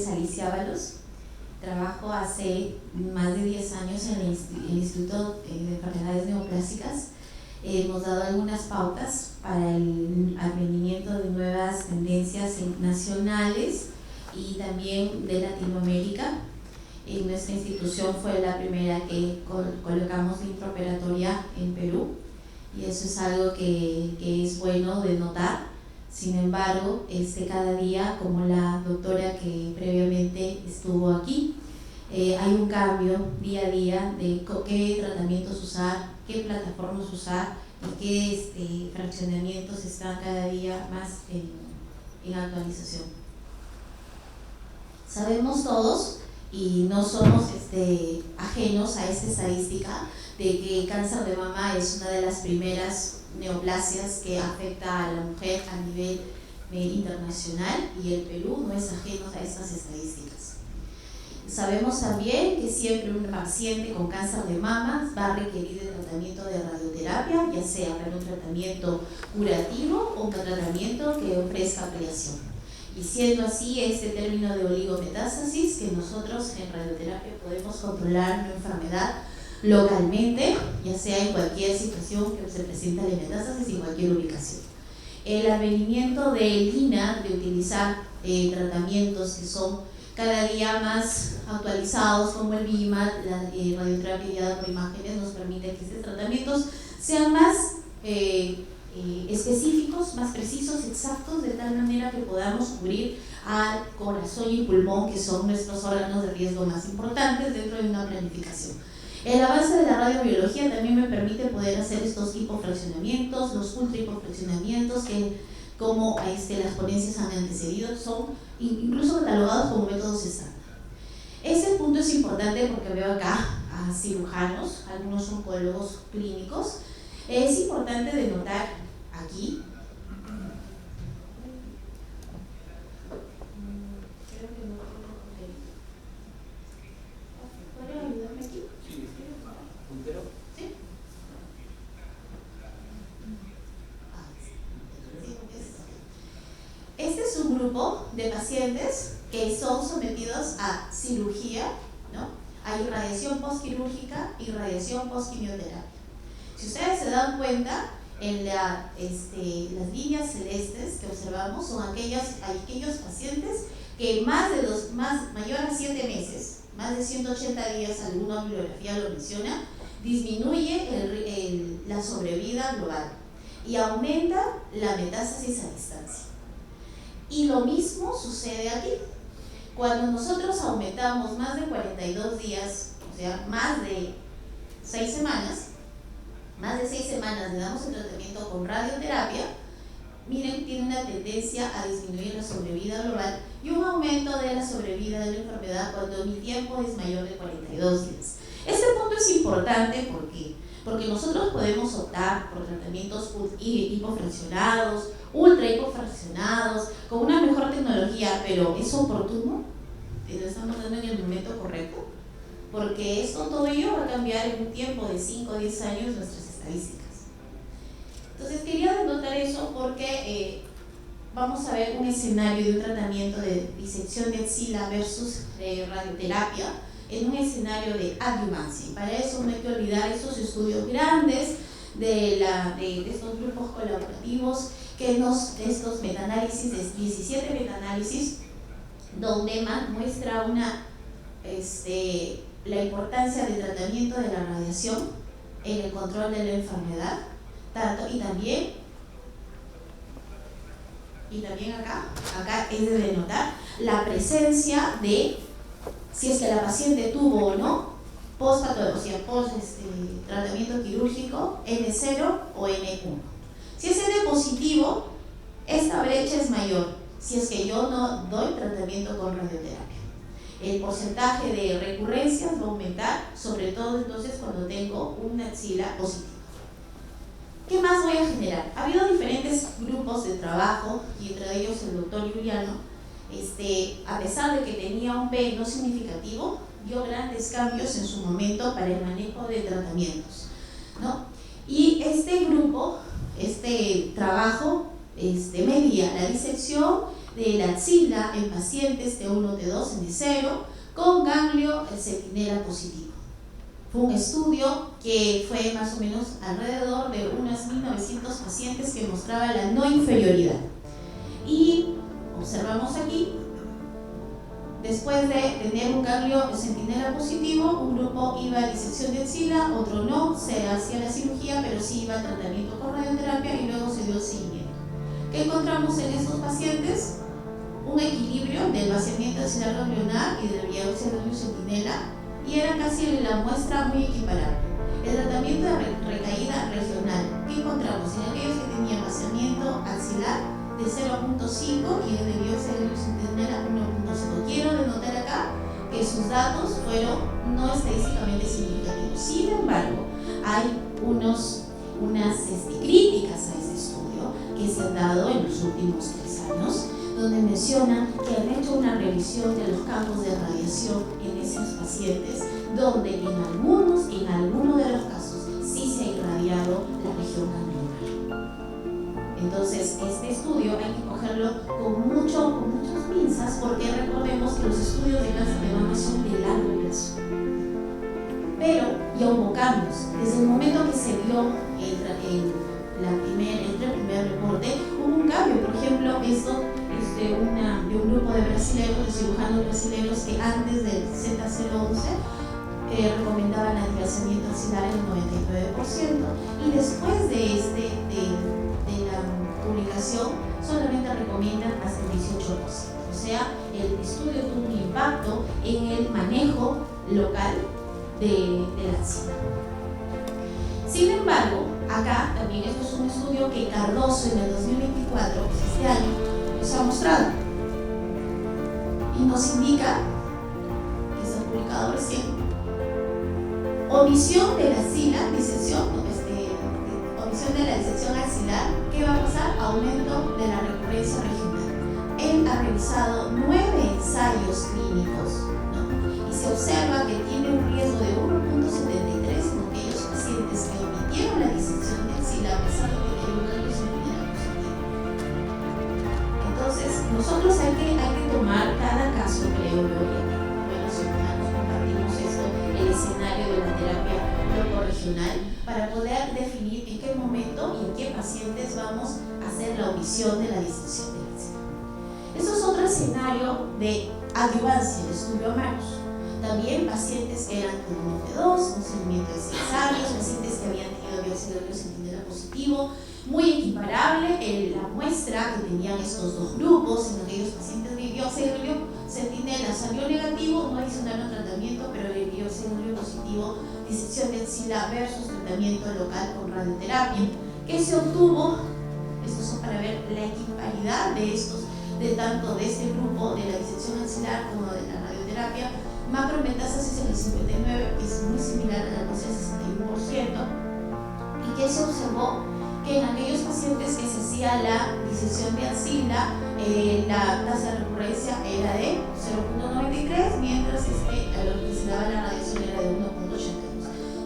es Alicia Ábalos. Trabajo hace más de 10 años en el Instituto de Enfermedades Neoplásicas. Hemos dado algunas pautas para el advenimiento de nuevas tendencias nacionales y también de Latinoamérica. En nuestra institución fue la primera que colocamos la intraoperatoria en Perú, y eso es algo que es bueno de notar. Sin embargo, cada día, como la doctora que previamente estuvo aquí, hay un cambio día a día de qué tratamientos usar, qué plataformas usar y qué fraccionamientos están cada día más en actualización. Sabemos todos, y no somos ajenos a esta estadística, de que el cáncer de mama es una de las primeras neoplasias que afecta a la mujer a nivel internacional, y el Perú no es ajeno a estas estadísticas. Sabemos también que siempre un paciente con cáncer de mama va a requerir el tratamiento de radioterapia, ya sea para un tratamiento curativo o un tratamiento que ofrezca ampliación. Y siendo así, este término de oligometástasis, que nosotros en radioterapia podemos controlar una enfermedad localmente, ya sea en cualquier situación que se presente la metástasis, en cualquier ubicación. El advenimiento del INA de utilizar tratamientos que son cada día más actualizados, como el VIMAT, la radioterapia guiada por imágenes, nos permite que estos tratamientos sean más específicos, más precisos, exactos, de tal manera que podamos cubrir al corazón y pulmón, que son nuestros órganos de riesgo más importantes dentro de una planificación. El avance de la radiobiología también me permite poder hacer estos hipofraccionamientos, los ultra hipofraccionamientos, que como las ponencias han antecedido, son incluso catalogados como métodos estándar. Este punto es importante porque veo acá a cirujanos, algunos oncólogos clínicos. Es importante denotar aquí, ¿pueden ayudarme aquí? Sí. Este es un grupo de pacientes que son sometidos a cirugía, ¿no? Hay radiación postquirúrgica y radiación postquimioterapia. Si ustedes se dan cuenta, en las líneas celestes que observamos son aquellos pacientes que mayor a 7 meses, más de 180 días, alguna bibliografía lo menciona, disminuye la sobrevida global y aumenta la metástasis a distancia. Y lo mismo sucede aquí. Cuando nosotros aumentamos más de 42 días, o sea, más de 6 semanas, le damos el tratamiento con radioterapia, miren, tiene una tendencia a disminuir la sobrevida global y un aumento de la sobrevida de la enfermedad cuando mi tiempo es mayor de 42 días. Este punto es importante porque nosotros podemos optar por tratamientos hipofraccionados, ultra hipofraccionados, con una mejor tecnología, pero ¿es oportuno? ¿Lo estamos dando en el momento correcto? Porque esto, todo ello va a cambiar en un tiempo de 5 o 10 años nuestras estadísticas. Entonces quería denotar eso porque vamos a ver un escenario de un tratamiento de disección de axila versus radioterapia en un escenario de adjuvancia. Para eso no hay que olvidar esos estudios grandes de estos grupos colaborativos, estos metaanálisis, de 17 metaanálisis, donde muestra la importancia del tratamiento de la radiación en el control de la enfermedad, y también acá es de denotar la presencia de si es que la paciente tuvo o no post tratamiento quirúrgico N0 o N1. Si es N positivo, esta brecha es mayor si es que yo no doy tratamiento con radioterapia. El porcentaje de recurrencias va a aumentar, sobre todo entonces cuando tengo una axila positiva. ¿Qué más voy a generar? Ha habido diferentes grupos de trabajo, y entre ellos el doctor Juliano, a pesar de que tenía un P no significativo, dio grandes cambios en su momento para el manejo de tratamientos, ¿no? Y este grupo, este trabajo, medía la disección de la axila en pacientes T1, T2, N0 con ganglio centinela positivo. Fue un estudio que fue más o menos alrededor de unas 1900 pacientes que mostraba la no inferioridad. Y observamos aquí, después de tener un ganglio centinela positivo, un grupo iba a disección de axila, otro no, se hacía la cirugía, pero sí iba a tratamiento con radioterapia y luego se dio el seguimiento. ¿Qué encontramos en estos pacientes? Un equilibrio del vaciamiento axilar ganglionar y del biopsia de ganglio centinela, y era casi la muestra muy equiparable. El tratamiento de recaída regional, ¿qué encontramos? En aquellos que tenían vaciamiento axilar de 0.5 y en el biopsia de ganglio centinela 1.5. Quiero denotar acá que sus datos fueron no estadísticamente significativos. Sin embargo, hay unas críticas a este estudio que se han dado en los últimos 3 años, donde mencionan que han hecho una revisión de los campos de radiación en esos pacientes, donde en algunos de los casos sí se ha irradiado la región ganglionar. Entonces, este estudio hay que cogerlo con muchas pinzas, porque recordemos que los estudios de cáncer de mama son de largo plazo. Pero ya hubo cambios. Desde el momento que se vio el primer reporte, hubo un cambio. Por ejemplo, esto es de un grupo de brasileños, de cirujanos brasileños, que antes del Z011 recomendaban el vaciamiento axilar en el 99%, y después de la publicación solamente recomiendan hasta el 18%. O sea, el estudio tuvo un impacto en el manejo local de la axila. Sin embargo, acá también esto es un estudio que Cardoso en el 2024, este año, nos ha mostrado y nos indica, que se ha publicado recién, omisión de la axila, omisión de la disección axilar. ¿Qué va a pasar? Aumento de la recurrencia regional. Él ha realizado 9 ensayos clínicos, ¿no? Y se observa que tiene un riesgo de 1.73 en aquellos pacientes que omitieron la disección de axila a pesar de tener un ganglio centinela positivo. Entonces, nosotros hay que tomar cada caso, creo yo, y los ciudadanos compartimos esto, el escenario de la terapia locorregional, para poder definir en qué momento y en qué pacientes vamos a hacer la omisión de la disección de axila. Eso es otro escenario de adyuvancia, de estudio a manos. También pacientes que eran T1, T2, un seguimiento de 6 años, pacientes que habían tenido biopsia de ganglio centinela positivo, muy equiparable la muestra que tenían estos dos grupos. En aquellos pacientes de biopsia de ganglio centinela salió negativo, no adicionaron tratamiento, pero el biopsia de ganglio positivo, disección de axila versus tratamiento local con radioterapia. ¿Qué se obtuvo? Estos son para ver la equiparidad de tanto de este grupo de la disección axilar como de la radioterapia. Macrometástasis en el 59, que es muy similar a la dosis del 61%, y que se observó que en aquellos pacientes que se hacía la disección de axila, la tasa de recurrencia era de 0.93, mientras a lo que se daba la radiación era de 1.82.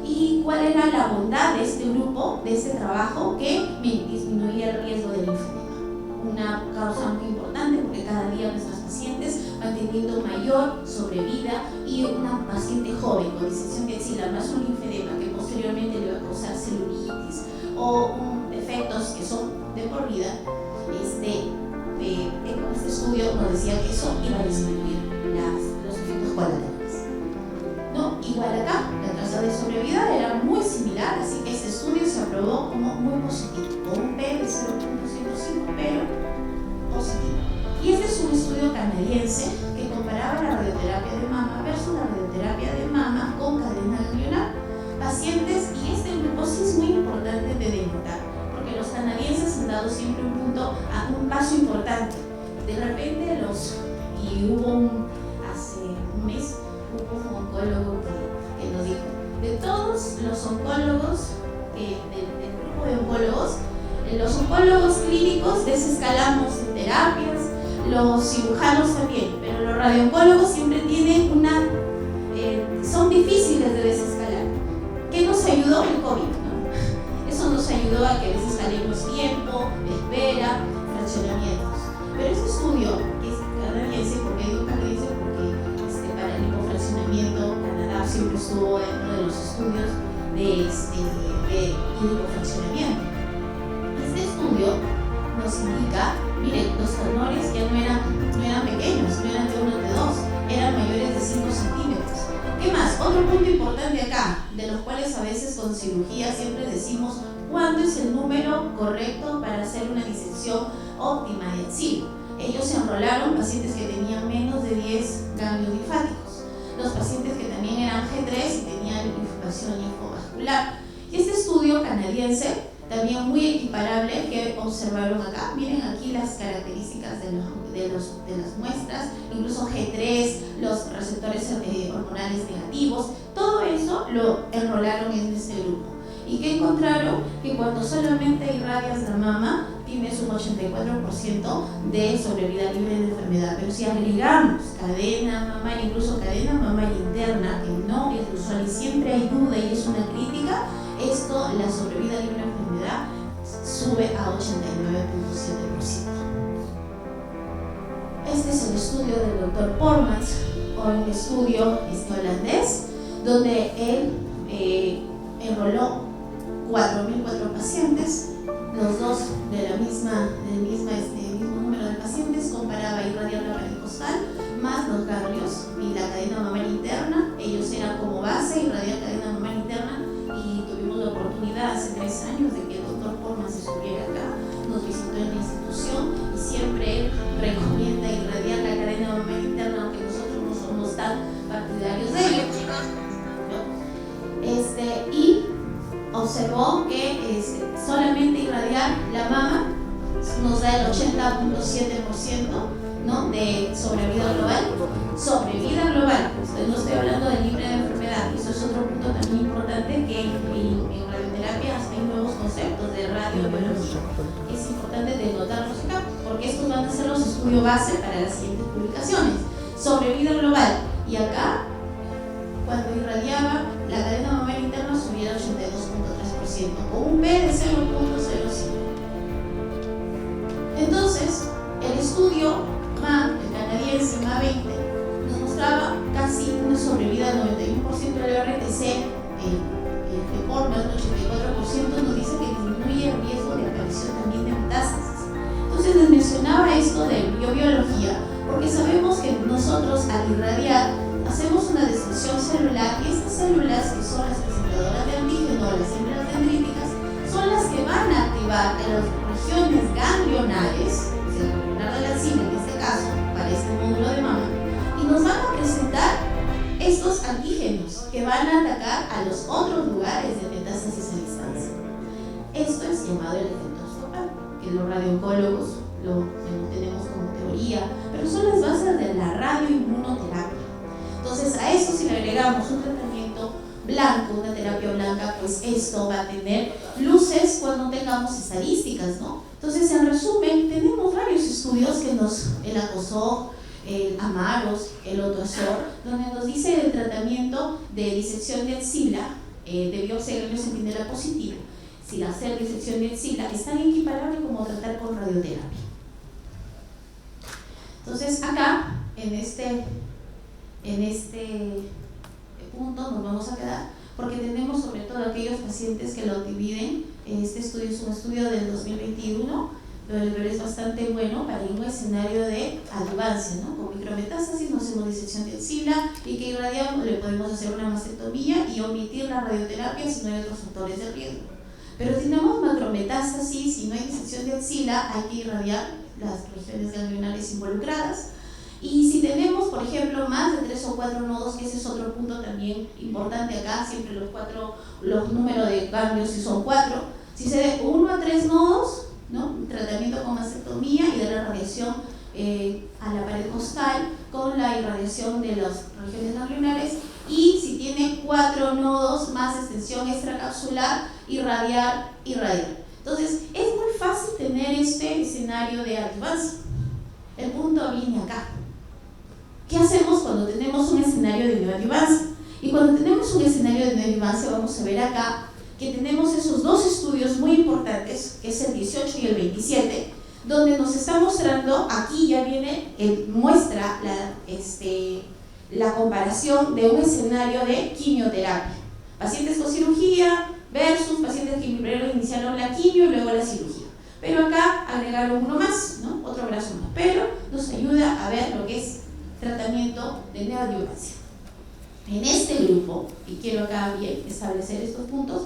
¿Y cuál era la bondad de este grupo, de este trabajo? Que disminuía el riesgo del linfedema. Una causa muy importante, porque cada día nuestros pacientes van teniendo mayor sobrevida, y una paciente joven con disección de axila más un linfedema que posteriormente le va a causar celulitis o efectos que son de por vida, con este estudio nos decía que eso iba a disminuir los efectos colaterales. ¿No? Igual acá, la tasa de sobrevida era muy similar, así que este estudio se aprobó como muy positivo, con un P de 0.05, pero positivo. Y este es un estudio canadiense que comparaba la radioterapia de mama versus la radioterapia de mama con cadena ganglionar. Pacientes, y este grupo sí es muy importante de denotar, porque los canadienses han dado siempre un paso importante. De repente hace un mes, hubo un oncólogo que nos dijo, de todos los oncólogos, del grupo de oncólogos, los oncólogos clínicos desescalamos terapias, los cirujanos también, pero los radiooncólogos siempre tienen son difíciles de desescalar. ¿Qué nos ayudó? El COVID, ¿no? Eso nos ayudó a que desescalemos tiempo, espera, fraccionamientos. Pero este estudio de hipofraccionamiento. Este estudio nos indica, miren, los tumores ya no eran pequeños, no eran de 1 de 2, eran mayores de 5 centímetros. ¿Qué más? Otro punto importante acá, de los cuales a veces con cirugía siempre decimos cuándo es el número correcto para hacer una disección óptima de axila. Ellos se enrolaron pacientes que tenían menos de 10 ganglios linfáticos, los pacientes que también eran G3 y tenían inflamación linfovascular. Y este estudio canadiense, también muy equiparable, que observaron acá, miren aquí las características de las muestras, incluso G3, los receptores hormonales negativos, todo eso lo enrolaron en este grupo. ¿Y qué encontraron? Que cuando solamente irradias la mama, tienes un 84% de sobrevida libre de enfermedad. Pero si agregamos cadena mamaria, incluso cadena mamaria interna, que no es usual y siempre hay duda y es una crítica, esto, la sobrevida libre de enfermedad, sube a 89.7%. Este es el estudio del doctor Pormans, un estudio holandés, donde él enroló 4.004 pacientes, los dos del mismo número de pacientes, comparaba irradiar la pared costal más los ganglios y la cadena mamaria interna. Ellos eran como base, irradiar cadena mamaria interna, y tuvimos la oportunidad hace 3 años de que el doctor Pormans estuviera acá, nos visitó en la institución y siempre él recomienda irradiar la cadena mamaria interna, aunque nosotros no somos tan partidarios de ello. Y observó que solamente irradiar la mama nos da el 80.7%, ¿no?, de sobrevida global. Sobrevida global, no estoy hablando de libre de enfermedad. Eso es otro punto también importante, que en radioterapia hay nuevos conceptos de radiobiología. Es importante denotarlos acá, porque estos van a ser los estudios base para las siguientes publicaciones. Sobrevida global, y acá, cuando irradiaba la cadena mamaria interna, subía al 82.3%, con un P de 0.05. Entonces, el estudio el canadiense MA20, nos mostraba casi una sobrevida del 91% del RTC, el Pormans, el 84%, nos dice que disminuye el riesgo de aparición también de metástasis. Entonces, les mencionaba esto de biobiología, porque sabemos que nosotros al irradiar hacemos una destrucción celular, y estas células, que son las presentadoras de antígeno, las células dendríticas, son las que van a activar a las regiones ganglionares, el ganglionar de la axila en este caso, para este módulo de mama, y nos van a presentar estos antígenos que van a atacar a los otros lugares de metástasis a distancia. Esto es llamado el efecto absorber, que los radiooncólogos lo tenemos como teoría, pero son las bases de la radioinmunoterapia. Entonces, a eso, si le agregamos un tratamiento blanco, una terapia blanca, pues esto va a tener luces cuando tengamos estadísticas, ¿no? Entonces, en resumen, tenemos varios estudios que el ACOSOC, el AMAROS, el OTOASOR, donde nos dice el tratamiento de disección de axila, de biopsia de ganglio centinela positiva, si hacer disección de axila es tan equiparable como tratar con radioterapia. Entonces, acá, en este punto nos vamos a quedar, porque tenemos sobre todo aquellos pacientes que lo dividen. Este estudio es un estudio del 2021, pero es bastante bueno para un escenario de adjuvancia, ¿no? Con micrometástasis no hacemos disección de axila, y que irradiamos, le podemos hacer una mastectomía y omitir la radioterapia si no hay otros factores de riesgo. Pero si tenemos macrometástasis y no hay disección de axila, hay que irradiar las regiones ganglionares involucradas. Y si tenemos, por ejemplo, más de 3 o 4 nodos, que ese es otro punto también importante acá, siempre los números de ganglios si son 4, si se de 1 a 3 nodos, ¿no?, tratamiento con mastectomía y de la radiación a la pared costal con la irradiación de las regiones ganglionares, y si tiene 4 nodos más extensión extracapsular, irradiar. Entonces, es muy fácil tener este escenario de adjuvancia. El punto viene acá. ¿Qué hacemos cuando tenemos un escenario de neoadjuvancia? Y cuando tenemos un escenario de neoadjuvancia, vamos a ver acá que tenemos esos dos estudios muy importantes, que es el 18 y el 27, donde nos está mostrando, aquí ya viene, muestra la comparación de un escenario de quimioterapia, Pacientes con cirugía versus pacientes que primero iniciaron la quimio y luego la cirugía. Pero acá agregaron uno más, ¿no? Otro brazo más, pero nos ayuda a ver lo que es tratamiento de neoadyuvancia. En este grupo, y quiero acá bien establecer estos puntos,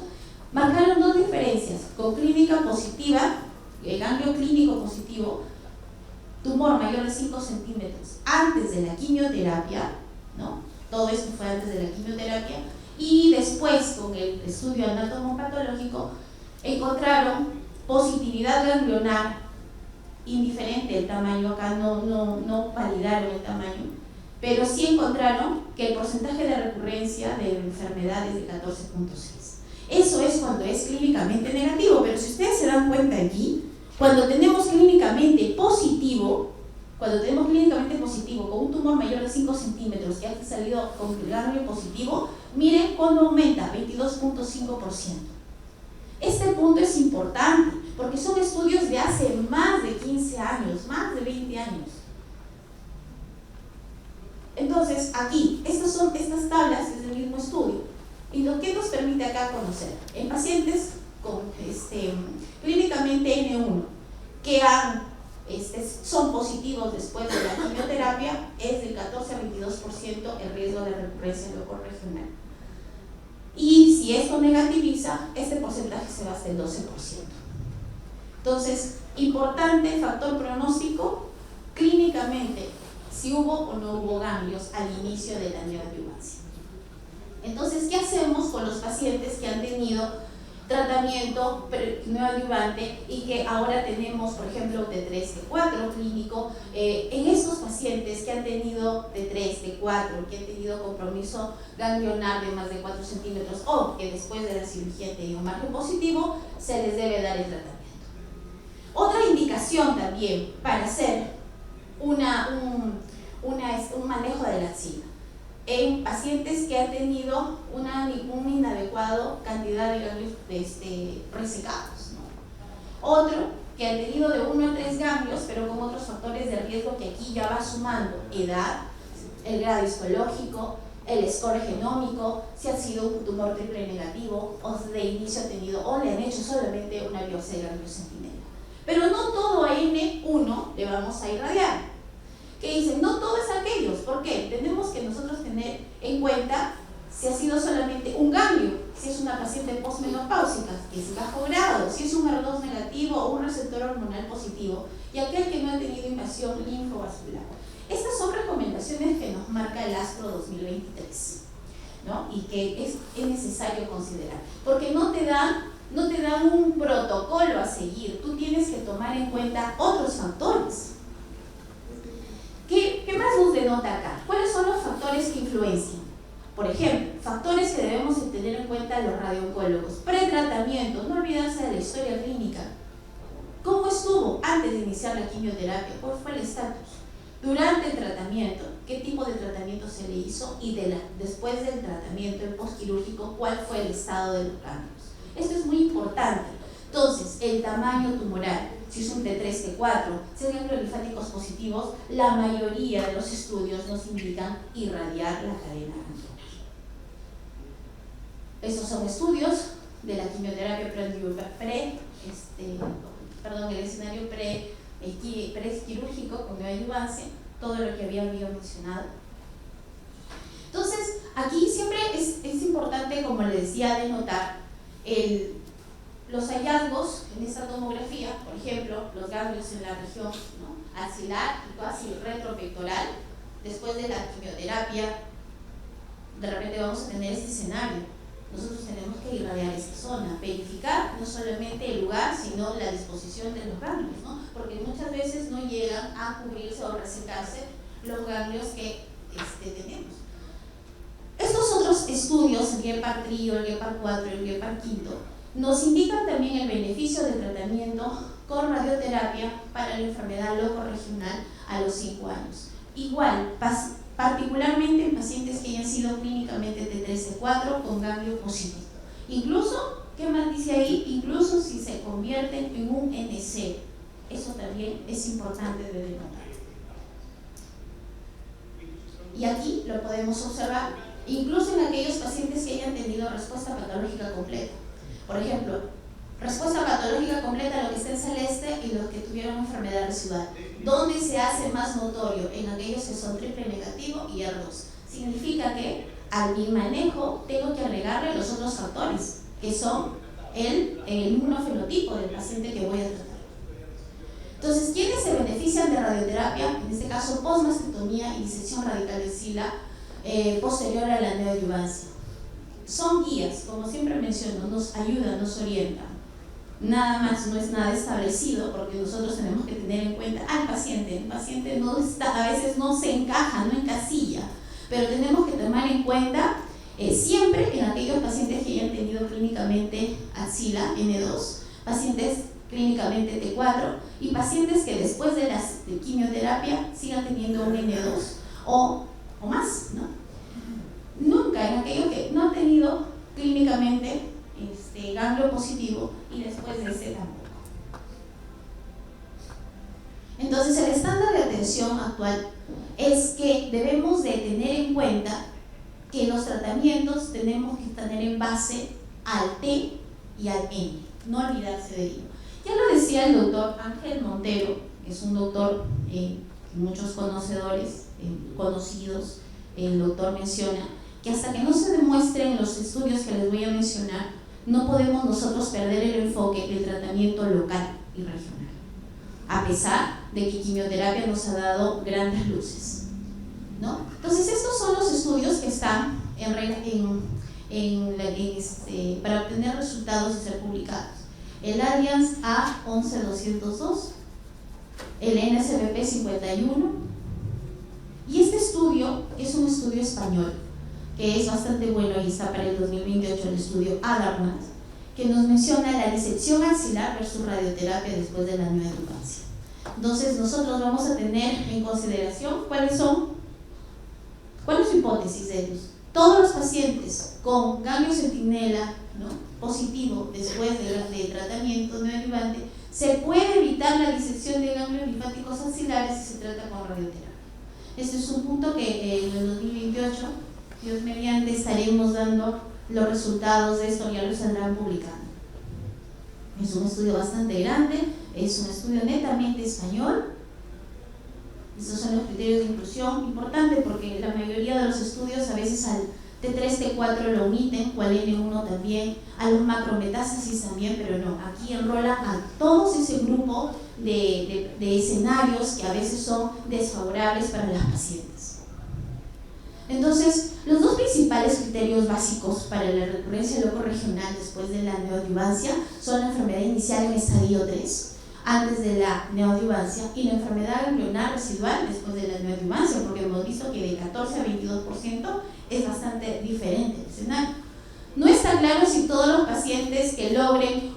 marcaron dos diferencias: con clínica positiva, el ganglio clínico positivo, tumor mayor de 5 centímetros antes de la quimioterapia, ¿no? Todo esto fue antes de la quimioterapia, y después con el estudio anatomopatológico encontraron positividad ganglionar indiferente el tamaño. Acá no validaron el tamaño, pero sí encontraron que el porcentaje de recurrencia de enfermedad es de 14.6. Eso es cuando es clínicamente negativo, pero si ustedes se dan cuenta aquí, cuando tenemos clínicamente positivo con un tumor mayor de 5 centímetros que ha salido con ganglio positivo, miren cuando aumenta, 22.5%. Este punto es importante porque son estudios de hace más de 15 años, más de 20 años. Entonces, aquí, estas tablas es del mismo estudio. Y lo que nos permite acá conocer, en pacientes con clínicamente N1, que son positivos después de la quimioterapia, es del 14 a 22% el riesgo de recurrencia locorregional. Y si esto negativiza, este porcentaje se va hasta el 12%. Entonces, importante factor pronóstico, clínicamente, si hubo o no hubo ganglios al inicio de la neoadyuvancia. Entonces, ¿qué hacemos con los pacientes que han tenido tratamiento neoadyuvante y que ahora tenemos, por ejemplo, T3, T4 clínico? En estos pacientes que han tenido T3, T4, que han tenido compromiso ganglionar de más de 4 centímetros o que después de la cirugía han tenido margen positivo, se les debe dar el tratamiento. Otra indicación también para hacer un manejo de la axila en pacientes que han tenido un inadecuado cantidad de ganglios resecados, ¿no? Otro que han tenido de 1 a 3 ganglios, pero con otros factores de riesgo que aquí ya va sumando: edad, el grado histológico, el score genómico, si ha sido un tumor triple negativo o de inicio ha tenido o le han hecho solamente una biopsia de ganglio centinela. Pero no todo a N1 le vamos a irradiar. Que dicen, no todo es aquellos. ¿Por qué? Tenemos que nosotros tener en cuenta si ha sido solamente un ganglio, si es una paciente postmenopáusica, que es bajo grado, si es un HER2 negativo o un receptor hormonal positivo, y aquel que no ha tenido invasión linfovascular. Estas son recomendaciones que nos marca el ASTRO 2023, ¿no? Y que es necesario considerar, porque no te dan un protocolo a seguir, tú tienes que tomar en cuenta otros factores. ¿Qué más nos denota acá? ¿Cuáles son los factores que influencian? Por ejemplo, factores que debemos de tener en cuenta los radiooncólogos. Pretratamiento, no olvidarse de la historia clínica. ¿Cómo estuvo antes de iniciar la quimioterapia? ¿Cuál fue el estatus? Durante el tratamiento, ¿qué tipo de tratamiento se le hizo? Y después del tratamiento, el postquirúrgico, ¿cuál fue el estado de los ganglios? Esto es muy importante. Entonces, el tamaño tumoral, si es un T3, T4, si hay ganglios linfáticos positivos, la mayoría de los estudios nos indican irradiar la cadena ganglionar. Estos son estudios de la quimioterapia el escenario pre-quirúrgico con neoadyuvancia, todo lo que había mencionado. Entonces, aquí siempre es importante, como les decía, denotar los hallazgos en esta tomografía, por ejemplo, los ganglios en la región, ¿no?, axilar y casi retropectoral. Después de la quimioterapia, de repente vamos a tener este escenario. Nosotros tenemos que irradiar esta zona, verificar no solamente el lugar, sino la disposición de los ganglios, ¿no? Porque muchas veces no llegan a cubrirse o resecarse los ganglios que tenemos. Estos otros estudios, el GEPAR-TRIO, el GEPAR-4 y el GEPAR-5, nos indican también el beneficio del tratamiento con radioterapia para la enfermedad locorregional a los 5 años. Igual, particularmente en pacientes que hayan sido clínicamente T3, T4 con ganglio positivo. Incluso, ¿qué más dice ahí? Incluso si se convierten en un NC. Eso también es importante de denotar. Y aquí lo podemos observar incluso en aquellos pacientes que hayan tenido respuesta patológica completa. Por ejemplo, respuesta patológica completa, lo que está en celeste, y los que tuvieron enfermedad residual. ¿Dónde se hace más notorio? En aquellos que son triple negativo y ER2. Significa que al mi manejo tengo que agregarle los otros factores, que son el inmunofenotipo del paciente que voy a tratar. Entonces, ¿quiénes se benefician de radioterapia? En este caso, postmastectomía y disección radical de axila posterior a la neoadyuvancia. Son guías, como siempre menciono, nos ayudan, nos orientan. Nada más, no es nada establecido, porque nosotros tenemos que tener en cuenta al paciente. El paciente no está, a veces no se encaja, no encasilla, pero tenemos que tomar en cuenta siempre en aquellos pacientes que hayan tenido clínicamente axila N2, pacientes clínicamente T4 y pacientes que después de la quimioterapia sigan teniendo un N2 o más, ¿no? Nunca en aquellos que no han tenido clínicamente ganglio positivo y después de ese tampoco. Entonces, el estándar de atención actual es que debemos de tener en cuenta que los tratamientos tenemos que tener en base al T y al N, no olvidarse de ello. Ya lo decía el doctor Ángel Montero, que es un doctor que muchos conocidos, el doctor menciona que hasta que no se demuestren los estudios que les voy a mencionar, no podemos nosotros perder el enfoque del tratamiento local y regional, a pesar de que quimioterapia nos ha dado grandes luces, ¿no? Entonces, estos son los estudios que están para obtener resultados y ser publicados. El Allianz A11202, el NSBP 51, y este estudio es un estudio español que es bastante bueno y está para el 2028, el estudio Alarmat, que nos menciona la disección axilar versus radioterapia después de la neoadyuvancia. Entonces, nosotros vamos a tener en consideración cuál es su hipótesis de ellos. Todos los pacientes con ganglio centinela, ¿no?, positivo después de tratamiento neoadyuvante, se puede evitar la disección de ganglios linfáticos axilares si se trata con radioterapia. Este es un punto que en el 2028, Dios mediante, estaremos dando los resultados de esto, ya los saldrán publicando. Es un estudio bastante grande, es un estudio netamente español. Estos son los criterios de inclusión, importante porque la mayoría de los estudios a veces al T3, T4 lo omiten, o al N1 también, a los macrometástasis también, pero no, aquí enrola a todos ese grupo de escenarios que a veces son desfavorables para las pacientes. Entonces, los dos principales criterios básicos para la recurrencia locorregional después de la neoadyuvancia son la enfermedad inicial en estadio 3, antes de la neoadyuvancia, y la enfermedad ganglionar residual después de la neoadyuvancia, porque hemos visto que de 14 a 22% es bastante diferente el escenario. No está claro si todos los pacientes que logren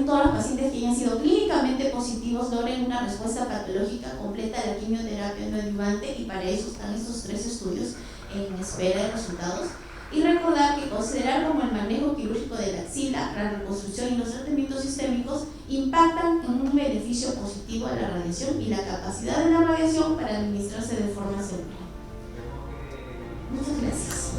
todos los pacientes que hayan sido clínicamente positivos logren una respuesta patológica completa a la quimioterapia neoadyuvante, y para eso están estos 3 estudios en espera de resultados. Y recordar que considerar como el manejo quirúrgico de la axila, la reconstrucción y los tratamientos sistémicos impactan en un beneficio positivo a la radiación y la capacidad de la radiación para administrarse de forma segura. Muchas gracias.